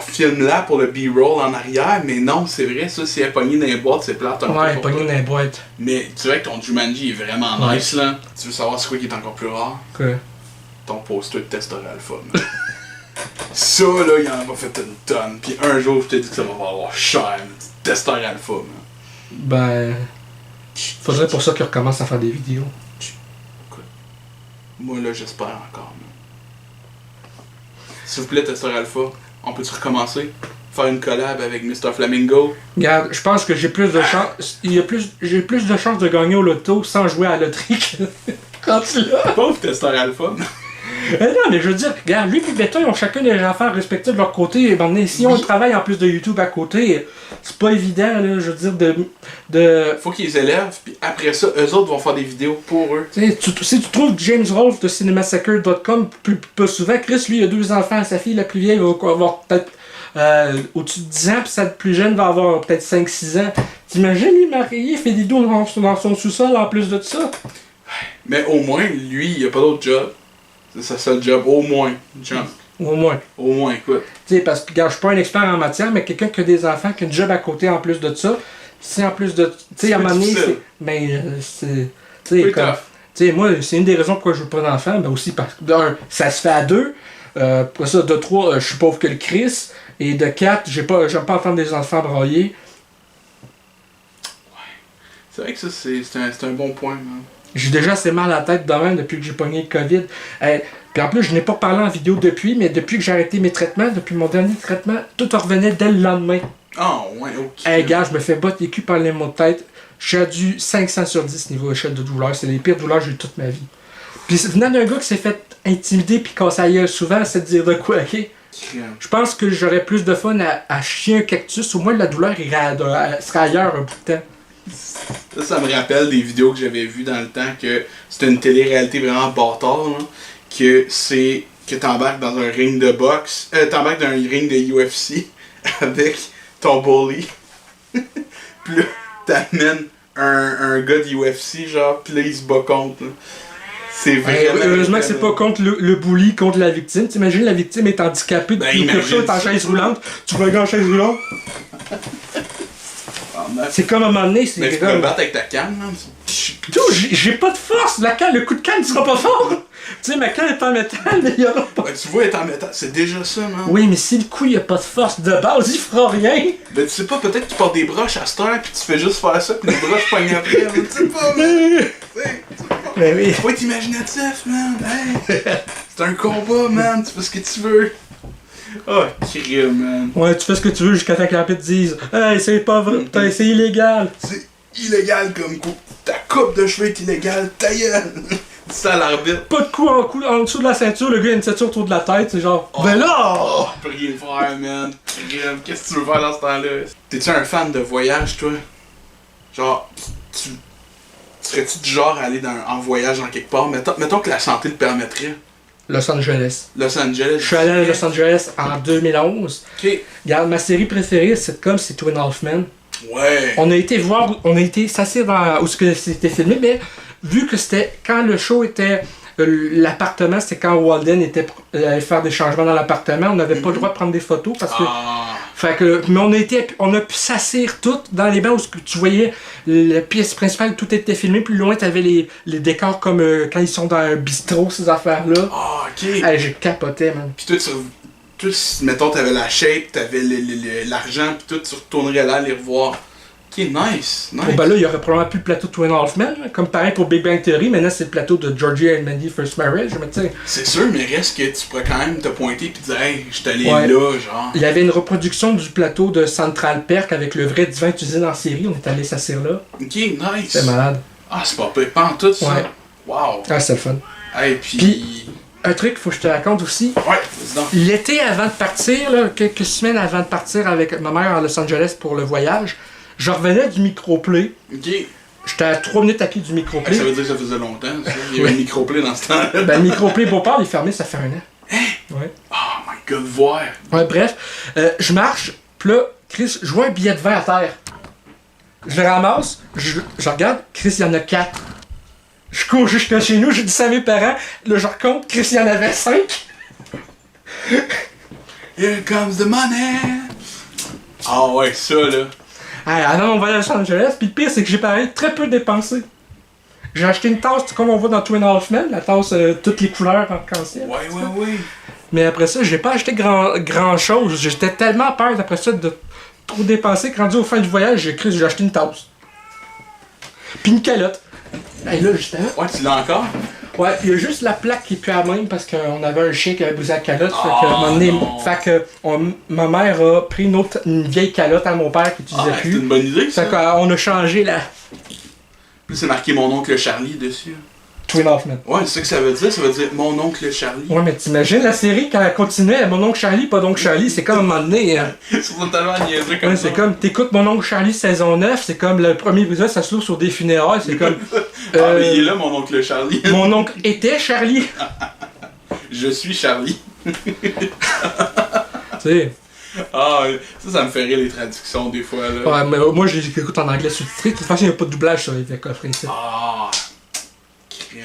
Speaker 2: filme-la pour le B-roll en arrière, mais non, c'est vrai, ça, si elle est pognée dans les boîtes, c'est plate un
Speaker 1: Ouais,
Speaker 2: peu. pour
Speaker 1: pogné
Speaker 2: toi.
Speaker 1: dans les boîtes.
Speaker 2: Mais tu vois que ton Jumanji est vraiment
Speaker 1: Ouais.
Speaker 2: nice, là. Tu veux savoir c'est quoi qui est encore plus rare?
Speaker 1: Quoi?
Speaker 2: Ton poster de Testor Alpha, man. Ça, là, il en a fait une tonne. Puis un jour, je t'ai dit que ça va valoir cher, man. Testor Alpha, man.
Speaker 1: Ben. Faudrait pour ça qu'il recommence à faire des vidéos.
Speaker 2: Moi, là, j'espère encore, man. S'il vous plaît, Testor Alpha, on peut-tu recommencer? Faire une collab avec Mr. Flamingo?
Speaker 1: Regarde, je pense que j'ai plus de chance. J'ai plus de chances de gagner au loto sans jouer à la loterie que quand tu l'as.
Speaker 2: Pauvre Testor Alpha.
Speaker 1: Non, mais je veux dire, regarde, lui et Beta, ils ont chacun des affaires respectives de leur côté. Et ben, si on travaille en plus de YouTube à côté, c'est pas évident, là, je veux dire,
Speaker 2: Faut qu'ils les élèvent, puis après ça, eux autres vont faire des vidéos pour eux.
Speaker 1: Si tu trouves James Rolfe de Cinemassacre.com plus souvent, Chris, lui, il a 2 enfants. Sa fille, la plus vieille, va avoir peut-être au-dessus de 10 ans, puis sa plus jeune va avoir peut-être 5-6 ans. T'imagines, lui, marié, il fait des dos dans son sous-sol en plus de ça?
Speaker 2: Mais au moins, lui, il a pas d'autre job. C'est ça, seul job, au moins.
Speaker 1: Au moins.
Speaker 2: Au moins, écoute.
Speaker 1: Tu sais, parce que, regarde, je suis pas un expert en matière, mais quelqu'un qui a des enfants, qui a un job à côté en plus de ça, si en plus de. Tu sais, à un moment donné, c'est. Mais, c'est. Tu sais, comme. Tu sais, moi, c'est une des raisons pourquoi je veux pas d'enfants, ben aussi parce que, d'un, ça se fait à 2. Pour ça, de 3, je suis pauvre que le Chris. Et de 4, j'aime pas entendre des enfants brailler.
Speaker 2: C'est vrai que ça, c'est un bon point, man.
Speaker 1: J'ai déjà assez mal à la tête de même depuis que j'ai pogné le COVID. Puis en plus, je n'ai pas parlé en vidéo depuis, mais depuis que j'ai arrêté mes traitements, depuis mon dernier traitement, tout revenait dès le lendemain.
Speaker 2: Ah, ouais, ok.
Speaker 1: Hey, gars, je me fais battre les culs par les maux de tête. Je suis à du 500 sur 10 niveau échelle de douleur. C'est les pires douleurs que j'ai eu toute ma vie. Puis venant d'un gars qui s'est fait intimider puis casser la gueule souvent, c'est de dire de quoi, ok? Je pense que j'aurais plus de fun à chier un cactus. Au moins, la douleur serait ailleurs un bout de temps.
Speaker 2: Ça me rappelle des vidéos que j'avais vues dans le temps que c'était une télé-réalité vraiment bâtard, là, que c'est que t'embarques dans un ring de boxe, t'embarques dans un ring de UFC avec ton bully, pis là t'amènes un gars de UFC genre, pis là il se bat contre, là. C'est vraiment...
Speaker 1: heureusement que c'est pas contre le bully, contre la victime. T'imagines la victime est handicapée, depuis quelque chose est en chaise roulante, tu vois un gars en chaise roulante. C'est comme à un moment donné, c'est
Speaker 2: mais tu peux me battre avec ta canne, là.
Speaker 1: J'ai pas de force, le coup de canne sera pas fort. Tu sais, ma canne est en métal, mais il y aura pas.
Speaker 2: Ouais, tu vois, elle est en métal, c'est déjà ça, man.
Speaker 1: Oui, mais si le coup il a pas de force de base, il fera rien.
Speaker 2: Ben tu sais pas, peut-être que tu portes des broches à cette heure, pis tu fais juste faire ça, pis les broches pognent après, mais tu sais pas, man.
Speaker 1: Ben oui.
Speaker 2: Faut être imaginatif, man. Hey. C'est un combat, man, tu fais ce que tu veux. Oh, crime, man.
Speaker 1: Ouais, tu fais ce que tu veux jusqu'à temps que la te dise hey, c'est pas vrai, putain, c'est illégal.
Speaker 2: C'est illégal comme coup. Ta coupe de cheveux est illégale, ta gueule. Ça l'arbitre.
Speaker 1: Pas de coup en dessous de la ceinture, le gars a une ceinture autour de la tête, c'est genre.
Speaker 2: Oh,
Speaker 1: ben là!
Speaker 2: Oh, je peux rien faire, man. Crime, qu'est-ce que tu veux faire dans ce temps-là? T'es-tu un fan de voyage, toi? Genre, tu serais-tu du genre à aller en voyage dans quelque part? Mettons que la santé le permettrait.
Speaker 1: Los Angeles.
Speaker 2: Los Angeles.
Speaker 1: Je suis allé à Los Angeles en 2011.
Speaker 2: Ok.
Speaker 1: Regarde, ma série préférée, sitcom, c'est Twin Halfman.
Speaker 2: Ouais.
Speaker 1: On a été s'asseoir dans où c'était filmé, mais vu que c'était quand le show était l'appartement, c'était quand Walden allait faire des changements dans l'appartement, on n'avait pas le droit de prendre des photos parce que fait que mais on a pu s'asseoir toutes dans les bancs où tu voyais la pièce principale, tout était filmé, plus loin t'avais les décors comme quand ils sont dans un bistrot, ces affaires là.
Speaker 2: Ah, ok.
Speaker 1: Hey, j'ai capoté, man.
Speaker 2: Pis toi, mettons, t'avais la shape, t'avais l'argent, pis tout, tu retournerais là les revoir. Ok, nice.
Speaker 1: Bon, ben là, il y aurait probablement plus le plateau de Twin Halfman, comme pareil pour Big Bang Theory, maintenant c'est le plateau de Georgie and Mandy First Marriage, mais tu sais.
Speaker 2: C'est sûr, mais reste que tu pourrais quand même te pointer pis dire, hey, je suis allé
Speaker 1: Ouais.
Speaker 2: là, genre.
Speaker 1: Il y avait une reproduction du plateau de Central Perk avec le vrai divan utilisé dans la série, on est allé s'asseoir là.
Speaker 2: Ok, nice.
Speaker 1: C'est malade.
Speaker 2: Ah, c'est pas pire, pas en tout ça.
Speaker 1: Ouais.
Speaker 2: Wow.
Speaker 1: Ah, c'est le fun.
Speaker 2: Hey,
Speaker 1: Puis, un truc, faut que je te raconte aussi.
Speaker 2: Ouais, vas-y donc.
Speaker 1: L'été avant de partir, là, quelques semaines avant de partir avec ma mère à Los Angeles pour le voyage, je revenais du microplay.
Speaker 2: Ok.
Speaker 1: J'étais à 3 minutes à pied du
Speaker 2: Hey,
Speaker 1: microplay.
Speaker 2: ça veut dire que ça faisait longtemps, ça. Il y avait un microplay dans ce temps-là.
Speaker 1: Ben, le microplay Beauport, il est fermé, ça fait 1 an. Ouais.
Speaker 2: Oh my god, voir.
Speaker 1: Ouais, bref, je marche, pis là, Chris, je vois un billet de vin à terre. Je le ramasse, je regarde, Chris, il y en a 4. Je cours jusqu'à chez nous, je dis ça à mes parents, là, je recompte, Chris, il y en avait 5.
Speaker 2: Here comes the money. Ah ouais, ça là.
Speaker 1: Hey, alors on va à Los Angeles, pis le pire, c'est que j'ai pareil très peu dépensé. J'ai acheté une tasse, comme on voit dans Twin Halfman, la tasse toutes les couleurs arc-en-ciel.
Speaker 2: Ouais.
Speaker 1: Mais après ça, j'ai pas acheté grand chose. J'étais tellement peur après ça de trop dépenser que rendu au fin du voyage, j'ai acheté une tasse. Puis une calotte. Hey, là, justement.
Speaker 2: Ouais, tu l'as encore?
Speaker 1: Ouais, il y a juste la plaque qui est plus à même parce qu'on avait un chien qui avait bousé la calotte. Fait que,
Speaker 2: Oh,
Speaker 1: à un moment donné,
Speaker 2: non.
Speaker 1: fait que ma mère a pris une vieille calotte à mon père qui utilisait
Speaker 2: C'est
Speaker 1: plus.
Speaker 2: une bonne idée, ça.
Speaker 1: Fait qu'on a changé la.
Speaker 2: Puis c'est marqué mon oncle Charlie dessus.
Speaker 1: Twin Hoffman.
Speaker 2: Ouais, c'est ça que ça veut dire. Ça veut dire mon oncle Charlie.
Speaker 1: Ouais, mais t'imagines la série quand elle continuait, mon oncle Charlie, pas d'oncle Charlie, c'est comme à un moment donné.
Speaker 2: C'est totalement niaiseux comme
Speaker 1: Ouais,
Speaker 2: ça.
Speaker 1: c'est comme, t'écoutes mon oncle Charlie saison 9, c'est comme le premier épisode, ça se loue sur des funérailles, c'est comme.
Speaker 2: Ah, mais il est là, mon oncle Charlie.
Speaker 1: Mon oncle était Charlie.
Speaker 2: Je suis Charlie.
Speaker 1: Tu sais.
Speaker 2: Ah, ça me fait rire les traductions des fois. Là.
Speaker 1: Ouais, mais moi, je les écoute en anglais sous-titré. De toute façon, il n'y a pas de doublage sur les coffrets ici.
Speaker 2: Ah, crème.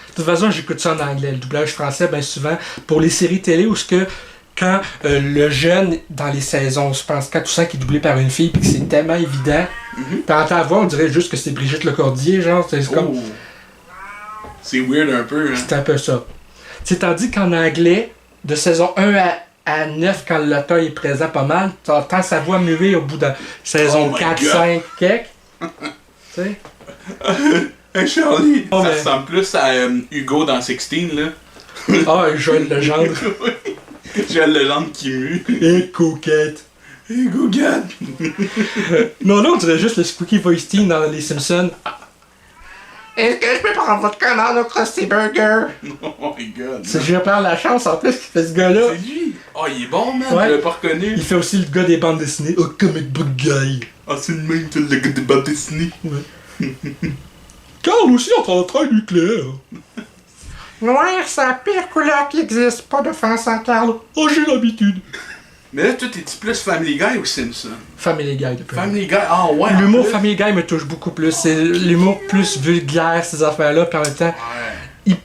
Speaker 1: De toute façon, j'écoute ça en anglais. Le doublage français, bien souvent, pour les séries télé, où ce que quand le jeune, dans les saisons, je pense 4 ou 5, est doublé par une fille, puis que c'est tellement évident, puis entend la voix, on dirait juste que c'est Brigitte Lecordier, genre, c'est comme...
Speaker 2: Oh. C'est weird un peu, hein.
Speaker 1: C'est un peu ça. C'est tandis qu'en anglais, de saison 1 à 9, quand l'auteur est présent pas mal, t'entends sa voix muer au bout de saison
Speaker 2: Oh my
Speaker 1: 4,
Speaker 2: God.
Speaker 1: 5, quelques. Tu sais?
Speaker 2: Hey Charlie!
Speaker 1: Oh,
Speaker 2: ça
Speaker 1: mais-
Speaker 2: ressemble plus à Hugo dans 16, là.
Speaker 1: Ah, Joël Legendre.
Speaker 2: J'ai le Legendre qui mue.
Speaker 1: Et coquette.
Speaker 2: Hugo Gad!
Speaker 1: Non, là, on dirait juste le Squeaky Voice Team dans Les Simpsons.
Speaker 4: Est-ce que je peux prendre votre commande au Krusty Burger?
Speaker 2: Oh my god!
Speaker 1: C'est Gilbert Lachance, en plus, qui fait ce gars-là.
Speaker 2: C'est lui! Oh, il est bon, man!
Speaker 1: Ouais.
Speaker 2: Je l'avais pas reconnu!
Speaker 1: Il fait aussi le gars des bandes dessinées. Oh, comic book guy.
Speaker 2: Ah, c'est le même que le gars des bandes dessinées!
Speaker 1: Carl aussi entre en train nucléaire.
Speaker 4: Noir, c'est la pire couleur qui existe. Pas de sans Carl.
Speaker 1: Oh, j'ai l'habitude.
Speaker 2: Mais là, toi, t'es-tu plus Family Guy ou Simpson?
Speaker 1: Family Guy, depuis.
Speaker 2: Family Guy? Ah, ouais! en
Speaker 1: L'humour
Speaker 2: plus.
Speaker 1: Family Guy me touche beaucoup plus. C'est l'humour plus vulgaire, ces affaires-là, puis en même temps,
Speaker 2: Ouais.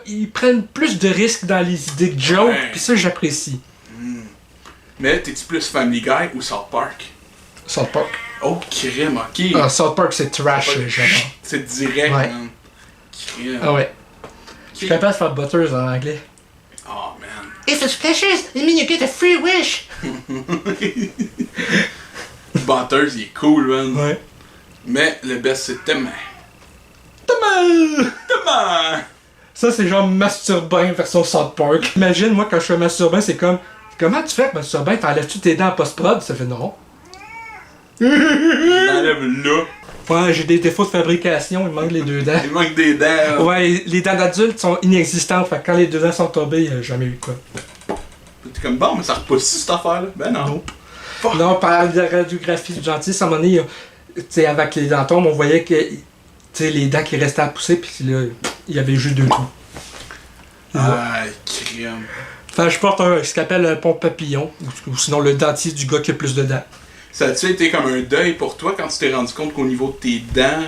Speaker 1: ils prennent plus de risques dans les idées de joke,
Speaker 2: Ouais.
Speaker 1: puis ça, j'apprécie.
Speaker 2: Mais t'es-tu plus Family Guy ou South Park?
Speaker 1: South Park.
Speaker 2: Oh, crème, ok!
Speaker 1: Ah, South Park, c'est trash,
Speaker 2: South Park.
Speaker 1: j'adore.
Speaker 2: C'est direct,
Speaker 1: Ouais.
Speaker 2: man. Crème.
Speaker 1: Ah ouais. Je suis capable de faire Butters en anglais.
Speaker 2: Oh, man.
Speaker 4: If it's precious, it means you get a free wish.
Speaker 2: Butters, il est cool, man.
Speaker 1: Ouais.
Speaker 2: Mais le best, c'est Tellement.
Speaker 1: Tellement!
Speaker 2: Tellement!
Speaker 1: Ça, c'est genre Masturbin version South Park. Imagine, moi, quand je fais Masturbin, c'est comme... Comment tu fais avec Masturbin? T'enlèves-tu tes dents en post-prod? Ça fait non.
Speaker 2: J'enlève là.
Speaker 1: Ouais, j'ai des défauts de fabrication, il manque les deux dents.
Speaker 2: Il manque des dents.
Speaker 1: Ouais, les dents d'adultes sont inexistantes, fait que quand les deux dents sont tombées, jamais eu quoi.
Speaker 2: T'es comme bon, mais ça repousse cette affaire-là. Ben non.
Speaker 1: Nope.
Speaker 2: Fuck.
Speaker 1: Non, par la radiographie du dentiste, à un moment donné, tu sais, avec les dentons, on voyait que, tu sais, les dents qui restaient à pousser, puis là, il y avait juste deux trous.
Speaker 2: Ah, crème.
Speaker 1: Fait que je porte ce qu'on appelle un pont papillon, ou sinon le dentiste du gars qui a plus de dents.
Speaker 2: Ça a-tu été comme un deuil pour toi quand tu t'es rendu compte qu'au niveau de tes dents,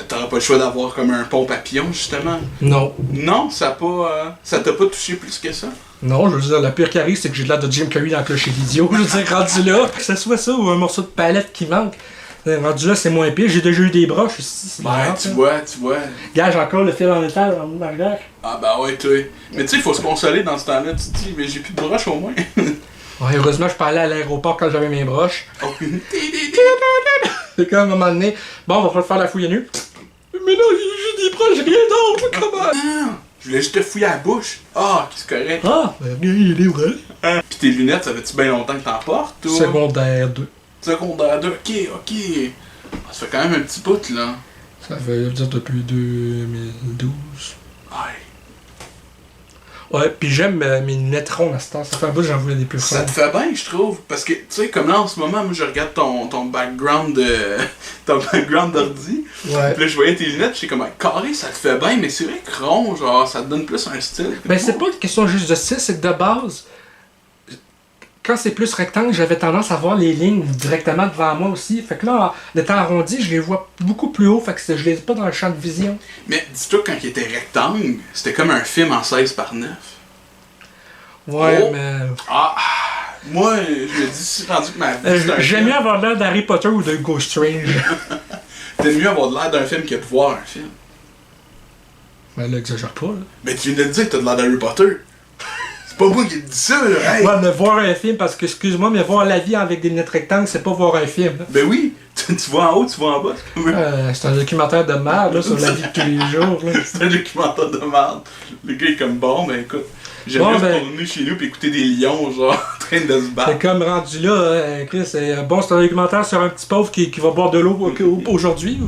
Speaker 2: t'auras pas le choix d'avoir comme un pont papillon, justement?
Speaker 1: Non.
Speaker 2: Non, ça a pas, ça t'a pas touché plus que ça?
Speaker 1: Non, je veux dire, la pire qui arrive, c'est que j'ai de l'air de Jim Carrey dans Clocher l'idiot. Je veux dire, rendu là, que ce soit ça ou un morceau de palette qui manque, rendu là, c'est moins pire. J'ai déjà eu des broches ici. C'est
Speaker 2: Ouais,
Speaker 1: grave,
Speaker 2: tu
Speaker 1: ça.
Speaker 2: vois.
Speaker 1: Gars, j'ai encore le fil en métal en arrière.
Speaker 2: Ah bah ouais, toi. Mais tu sais, il faut se consoler dans ce temps-là. Tu te dis, mais j'ai plus de broche au moins.
Speaker 1: Ouais, heureusement, je parlais à l'aéroport quand j'avais mes broches.
Speaker 2: Oh.
Speaker 1: C'est comme à un moment donné, bon, on va pas faire la fouille à nu. Mais non, j'ai des broches, j'ai rien d'autre, comment?
Speaker 2: Ah, je voulais juste te fouiller à la bouche. Ah, c'est correct.
Speaker 1: Ah, ben, il est vrai.
Speaker 2: Pis tes lunettes, ça fait-tu bien longtemps que t'en portes, toi?
Speaker 1: Secondaire 2.
Speaker 2: Secondaire 2, ok. Ah, ça fait quand même un petit bout, là.
Speaker 1: Ça veut dire depuis 2012.
Speaker 2: Ouais.
Speaker 1: Ouais, pis j'aime mes lunettes rondes à ce temps. Ça fait un bout que j'en voulais des plus
Speaker 2: Ça
Speaker 1: rondes.
Speaker 2: te fait bien, je trouve. Parce que, tu sais, comme là, en ce moment, moi, je regarde ton background ton background d'ordi.
Speaker 1: Ouais.
Speaker 2: Puis là, je voyais tes lunettes, j'étais comme, carré, ça te fait bien, mais c'est vrai que rond, genre, ça te donne plus un style.
Speaker 1: Ben, c'est pas une question juste de style, c'est que de base, quand c'est plus rectangle, j'avais tendance à voir les lignes directement devant moi aussi. Fait que là, en étant arrondi, je les vois beaucoup plus haut, fait que je les ai pas dans le champ de vision.
Speaker 2: Mais dis-toi, quand il était rectangle, c'était comme un film en 16:9.
Speaker 1: Ouais,
Speaker 2: Oh.
Speaker 1: mais.
Speaker 2: Ah, moi, je me dis, si rendu que ma vie, c'est un
Speaker 1: J'aime
Speaker 2: film,
Speaker 1: mieux avoir l'air d'Harry Potter ou de Ghost Strange.
Speaker 2: t'aimes mieux avoir de l'air d'un film que de voir un film.
Speaker 1: Ben là, exagère pas, là.
Speaker 2: Mais tu viens de le dire que t'as de l'air d'Harry Potter. C'est pas moi qui te dis ça, là. Hey.
Speaker 1: Ouais, mais voir un film, parce que, excuse-moi, mais voir la vie avec des lunettes rectangles, c'est pas voir un film. Là.
Speaker 2: Ben oui, tu vois en haut, tu vois en bas. C'est comme
Speaker 1: C'est un documentaire de merde, là, sur la vie de tous les jours, là.
Speaker 2: c'est un documentaire de merde. Le gars est comme bon, ben écoute, j'aime
Speaker 1: Bon,
Speaker 2: bien
Speaker 1: ben-
Speaker 2: retourner chez nous pis écouter des lions, genre, en train de se battre.
Speaker 1: C'est comme rendu là, Chris, bon, c'est un documentaire sur un petit pauvre qui va boire de l'eau aujourd'hui.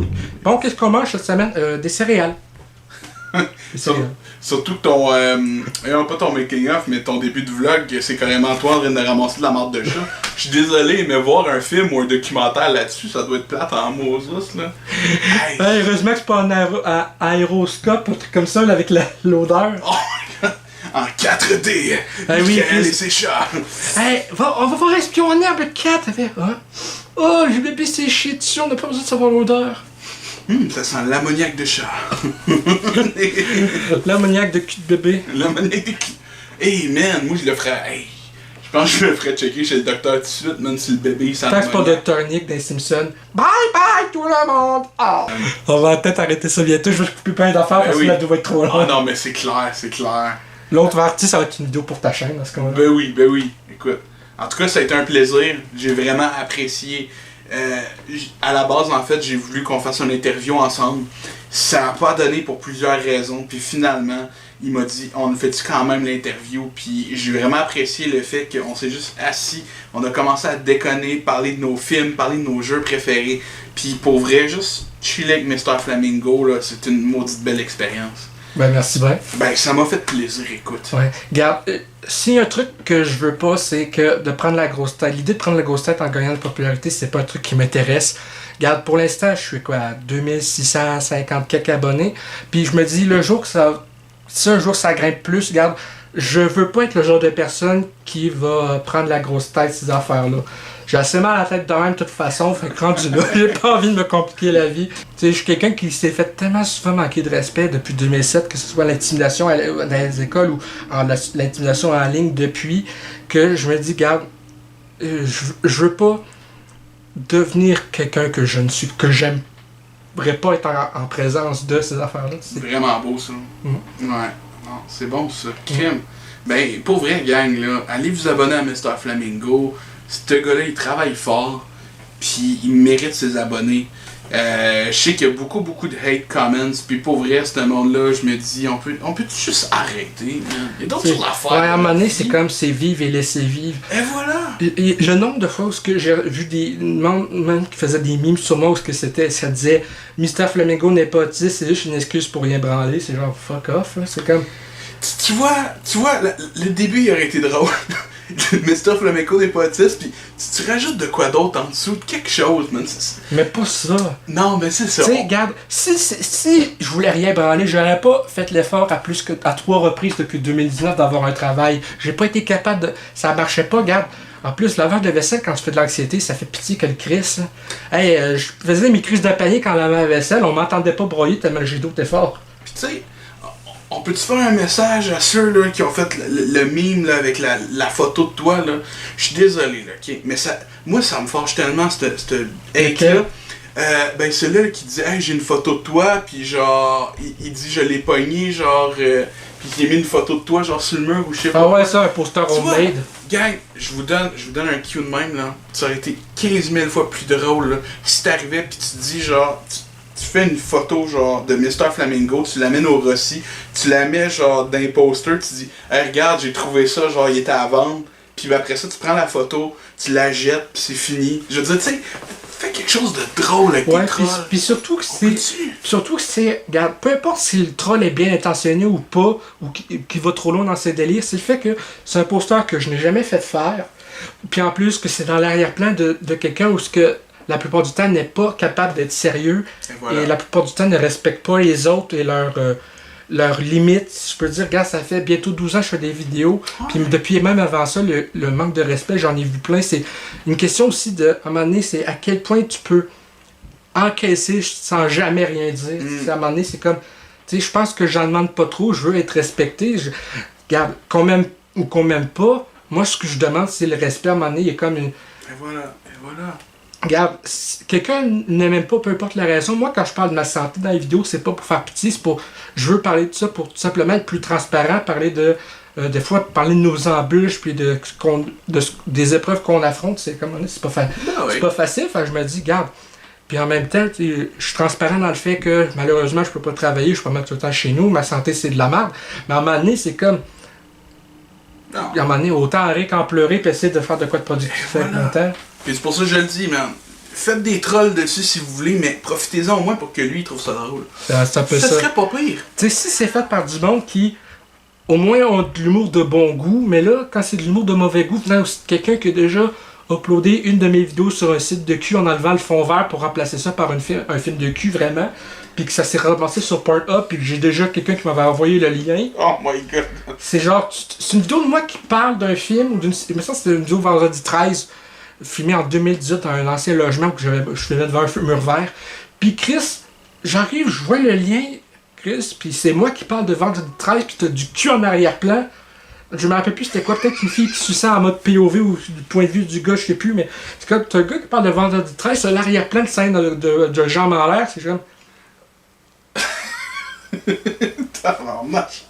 Speaker 1: Bon, qu'est-ce qu'on mange cette semaine? Des céréales.
Speaker 2: Surtout que ton. pas ton making-of, mais ton début de vlog, c'est carrément toi en train de ramasser de la marde de chat. Je suis désolé, mais voir un film ou un documentaire là-dessus, ça doit être plate en Moses, là.
Speaker 1: Hey, heureusement que c'est pas un aéroscope, un truc comme ça, là, avec l'odeur.
Speaker 2: Oh, en 4D!
Speaker 1: Hey, oui,
Speaker 2: Michael et ses chats!
Speaker 1: Hey, on va voir espionner avec 4. Hein? Oh, j'ai bébé ses shit dessus, on n'a pas besoin de savoir l'odeur.
Speaker 2: Ça sent l'ammoniaque de chat.
Speaker 1: L'ammoniaque de cul de bébé.
Speaker 2: L'ammoniaque de cul. Hey man, moi je le ferais. Hey, je pense que je me ferais checker chez le docteur tout de suite, même si le bébé il sent
Speaker 1: Tant que c'est pas Dr. Nick dans les Simpsons. Bye bye tout le monde! Oh. On va peut-être arrêter ça bientôt, je vais couper plein d'affaires parce que la vidéo va être trop longue.
Speaker 2: Ah non, mais c'est clair, c'est clair.
Speaker 1: L'autre partie, ça va être une vidéo pour ta chaîne dans ce cas-là.
Speaker 2: Ben oui. Écoute, en tout cas, ça a été un plaisir. J'ai vraiment apprécié. À la base, en fait, j'ai voulu qu'on fasse une interview ensemble. Ça n'a pas donné pour plusieurs raisons. Puis finalement, il m'a dit, on fait-tu quand même l'interview? Puis j'ai vraiment apprécié le fait qu'on s'est juste assis. On a commencé à déconner, parler de nos films, parler de nos jeux préférés. Puis pour vrai, juste chiller avec Mr. Flamingo, là, c'est une maudite belle expérience.
Speaker 1: Ben merci bien.
Speaker 2: Ben ça m'a fait plaisir, écoute.
Speaker 1: Ouais. Regarde, s'il y a un truc que je veux pas, c'est que de prendre la grosse tête. L'idée de prendre la grosse tête en gagnant de popularité, c'est pas un truc qui m'intéresse. Regarde, pour l'instant, je suis quoi, à 2650 quelques abonnés. Puis je me dis, le jour que ça. Si un jour ça grimpe plus, regarde, je veux pas être le genre de personne qui va prendre la grosse tête ces affaires-là. J'ai assez mal à la tête de même de toute façon, fait que rendu là, j'ai pas envie de me compliquer la vie. Tu sais, je suis quelqu'un qui s'est fait tellement souvent manquer de respect depuis 2007, que ce soit l'intimidation dans les écoles ou l'intimidation en ligne depuis, que je me dis, regarde, je veux pas devenir quelqu'un que je ne suis, que j'aimerais pas être en présence de ces affaires-là.
Speaker 2: C'est vraiment beau ça. Ouais, non, c'est bon ça. Crime. Ben, pour vrai, gang, là, allez vous abonner à Mr. Flamingo. Ce gars-là, il travaille fort, puis il mérite ses abonnés. Je sais qu'il y a beaucoup de hate comments, puis pour vrai, ce monde-là, je me dis, on peut juste arrêter, man. Il y a d'autres choses à faire.
Speaker 1: Ouais, à un moment donné, c'est comme c'est vivre et laisser vivre.
Speaker 2: Et voilà!
Speaker 1: Et le nombre de fois où j'ai vu des membres qui faisaient des memes sur moi où ça disait Mr. Flamingo n'est pas autiste, c'est juste une excuse pour rien branler, c'est genre fuck off, là. C'est comme.
Speaker 2: Tu vois, le début il aurait été drôle. Mr. Flamingo n'est pas autiste, puis tu rajoutes de quoi d'autre en dessous, de quelque chose, man.
Speaker 1: Mais pas ça.
Speaker 2: Non, mais c'est ça.
Speaker 1: Tu sais, regarde, si je voulais rien branler, j'aurais pas fait l'effort à 3 reprises depuis 2019 d'avoir un travail. J'ai pas été capable de. Ça marchait pas, regarde. En plus, lavage de vaisselle, quand tu fais de l'anxiété, ça fait pitié que le Chris. Hey, je faisais mes crises de panique en lavant la vaisselle, on m'entendait pas broyer tellement j'ai d'autres efforts.
Speaker 2: Puis tu sais, on peut-tu faire un message à ceux là, qui ont fait le meme là, avec la photo de toi là? Je suis désolé là, ok? Mais moi ça me fâche tellement cette hate-là. Ben celui-là qui dit hey j'ai une photo de toi, puis genre il dit je l'ai pogné, genre puis il a mis une photo de toi genre sur le mur ou je sais pas.
Speaker 1: Ah ouais ça, un poster homemade.
Speaker 2: Gang, je vous donne un cue de même là. Ça aurait été 15 000 fois plus drôle là. Si t'arrivais pis tu dis genre tu fais une photo genre de Mr. Flamingo, tu l'amènes au Rossi, tu la mets genre d'un poster, tu dis hey, regarde j'ai trouvé ça, genre il était à vendre, puis après ça tu prends la photo, tu la jettes puis c'est fini. Je veux dire tu sais, fais quelque chose de drôle avec tes trolls.
Speaker 1: Puis surtout que c'est, regarde, peu importe si le troll est bien intentionné ou pas, ou qu'il va trop loin dans ses délires, c'est le fait que c'est un poster que je n'ai jamais fait faire, puis en plus que c'est dans l'arrière-plan de quelqu'un où ce que la plupart du temps n'est pas capable d'être sérieux et la plupart du temps ne respecte pas les autres et leurs limites. Je peux dire, regarde, ça fait bientôt 12 ans que je fais des vidéos, puis depuis même avant ça, le manque de respect, j'en ai vu plein. C'est une question aussi de, à un moment donné, c'est à quel point tu peux encaisser sans jamais rien dire. À un moment donné, c'est comme, tu sais, je pense que j'en demande pas trop, je veux être respecté. Regarde, qu'on m'aime ou qu'on m'aime pas, moi, ce que je demande, c'est le respect. À un moment donné, il y a comme une...
Speaker 2: Et voilà.
Speaker 1: Regarde, si quelqu'un ne m'aime pas, peu importe la raison. Moi, quand je parle de ma santé dans les vidéos, c'est pas pour faire pitié, c'est pour... Je veux parler de ça pour tout simplement être plus transparent, parler de... des fois, parler de nos embûches, puis des épreuves qu'on affronte, c'est comme... C'est pas facile, enfin, je me dis, regarde... Puis en même temps, je suis transparent dans le fait que, malheureusement, je peux pas travailler, je peux pas mettre tout le temps chez nous, ma santé, c'est de la merde. Mais à un moment donné, c'est comme... À un moment donné, autant rire qu'en pleurer, puis essayer de faire de quoi de productif avec mon temps.
Speaker 2: Puis c'est pour ça que je le dis, man. faites des trolls dessus si vous voulez, mais profitez-en au moins pour que lui il trouve ça drôle.
Speaker 1: C'est un peu
Speaker 2: Ça
Speaker 1: ça.
Speaker 2: serait pas pire.
Speaker 1: Tu sais, si c'est fait par du monde qui, au moins, ont de l'humour de bon goût, mais là, quand c'est de l'humour de mauvais goût, venant aussi de quelqu'un qui a déjà uploadé une de mes vidéos sur un site de cul en enlevant le fond vert pour remplacer ça par un film de cul, vraiment, puis que ça s'est ramassé sur Pornhub, puis que j'ai déjà quelqu'un qui m'avait envoyé le lien.
Speaker 2: Oh my god.
Speaker 1: C'est genre, c'est une vidéo de moi qui parle d'un film, ou d'une, il me semble que c'était une vidéo vendredi 13, filmée en 2018 dans un ancien logement où je filmais devant un mur vert. Puis Chris, j'arrive, je vois le lien, Chris, puis c'est moi qui parle de vendredi 13, puis t'as du cul en arrière-plan. Je me rappelle plus c'était quoi, peut-être une fille qui suçait en mode POV ou du point de vue du gars, je sais plus, mais c'est comme, t'as un gars qui parle de vendredi 13, c'est l'arrière-plan de scène de jambes en l'air, c'est comme...
Speaker 2: Tabarnak.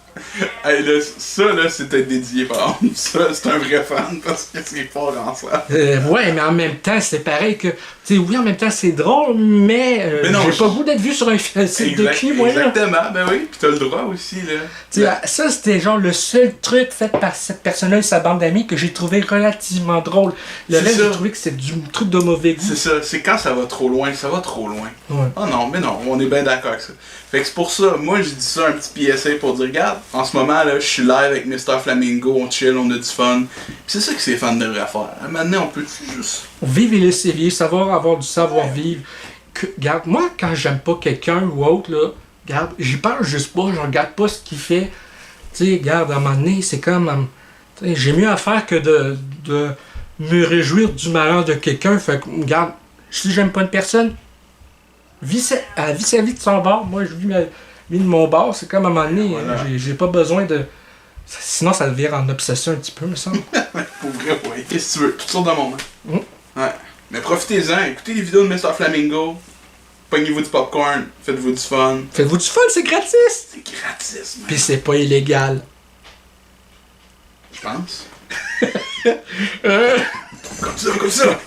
Speaker 2: Hey, là, ça, là, c'était dédié, par exemple. Ça, c'est un vrai fan parce que c'est fort en ça.
Speaker 1: Ouais, mais en même temps, c'est pareil que... Tu sais, oui, en même temps, c'est drôle, mais
Speaker 2: Mais non,
Speaker 1: j'ai pas le goût d'être vu sur un site de cul, moi, là.
Speaker 2: Exactement, ben oui, pis t'as le droit aussi, là.
Speaker 1: Tu sais, ça, c'était genre le seul truc fait par cette personne-là et sa bande d'amis que j'ai trouvé relativement drôle. Le
Speaker 2: C'est
Speaker 1: reste,
Speaker 2: ça.
Speaker 1: j'ai trouvé que c'est du truc de mauvais goût.
Speaker 2: C'est ça, c'est quand ça va trop loin, ça va trop loin.
Speaker 1: Ouais.
Speaker 2: Oh non, mais non, on est bien d'accord avec ça. Fait que c'est pour ça, moi j'ai dit ça un petit PSA pour dire, regarde, en ce moment là, je suis live avec Mr. Flamingo, on chill, on a du fun. Pis c'est ça que ces fans devraient faire. Maintenant on peut juste...
Speaker 1: Vivre et laisser vivre, savoir avoir du savoir-vivre. Regarde, moi, quand j'aime pas quelqu'un ou autre, là, regarde, j'y parle juste pas, je regarde pas ce qu'il fait. Tu sais, regarde, à un moment donné, c'est comme... tu sais, j'ai mieux à faire que de me réjouir du malheur de quelqu'un. Fait que, regarde, si j'aime pas une personne, elle vit sa vie de son bord. Moi, je vis ma vie de mon bord. C'est comme à un moment donné,
Speaker 2: Voilà.
Speaker 1: j'ai pas besoin de... Sinon, ça devient en obsession un petit peu, me semble.
Speaker 2: Pour vrai, ouais. Qu'est-ce que tu veux? Toutes sortes de moments.
Speaker 1: Mm.
Speaker 2: Ouais. Mais profitez-en, écoutez les vidéos de Mr. Flamingo, pognez-vous du popcorn, faites-vous du fun.
Speaker 1: Faites-vous du fun, c'est gratis!
Speaker 2: C'est gratis, man.
Speaker 1: Puis c'est pas illégal.
Speaker 2: Je pense. Comme ça, comme ça.